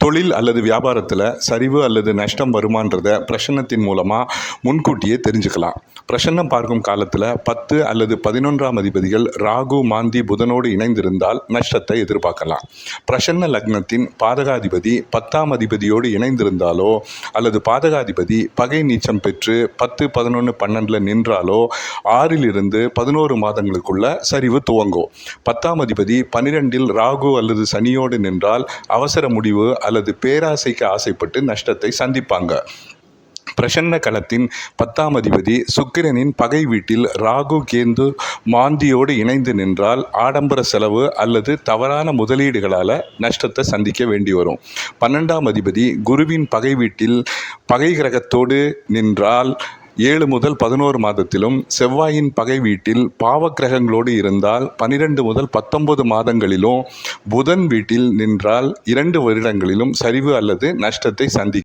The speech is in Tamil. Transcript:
தொழில் அல்லது வியாபாரத்தில் சரிவு அல்லது நஷ்டம் வருமானத பிரசன்னத்தின் மூலமாக முன்கூட்டியே தெரிஞ்சுக்கலாம். பிரசன்னம் பார்க்கும் காலத்தில் 10 அல்லது 11ஆம் அதிபதிகள் ராகு மாந்தி புதனோடு இணைந்திருந்தால் நஷ்டத்தை எதிர்பார்க்கலாம். பிரசன்ன லக்னத்தின் பாதகாதிபதி 10ஆம் அதிபதியோடு இணைந்திருந்தாலோ அல்லது பாதகாதிபதி பகை நீச்சம் பெற்று 10, 11, 12 நின்றாலோ 6 to 11 மாதங்களுக்குள்ள சரிவு துவங்கும். 10ஆம் அதிபதி 12இல் ராகு அல்லது சனியோடு நின்றால் அவசர முடிவு அல்லது பேராசைக்கு ஆசைப்பட்டு நஷ்டத்தை சந்திப்பாங்க. பிரசன்ன களத்தின் 10ஆம் அதிபதி சுக்கிரனின் பகை வீட்டில் ராகு கேந்து மாந்தியோடு இணைந்து நின்றால் ஆடம்பர செலவு அல்லது தவறான முதலீடுகளால் நஷ்டத்தை சந்திக்க வேண்டி வரும். 12ஆம் அதிபதி குருவின் பகை வீட்டில் பகை கிரகத்தோடு நின்றால் 7 முதல் 11 மாதத்திலும், செவ்வாயின் பகை வீட்டில் பாவ கிரகங்களோடு இருந்தால் 12 முதல் 19 மாதங்களிலும், புதன் வீட்டில் நின்றால் 2 வருடங்களிலும் சரிவு அல்லது நஷ்டத்தை சந்திக்கும்.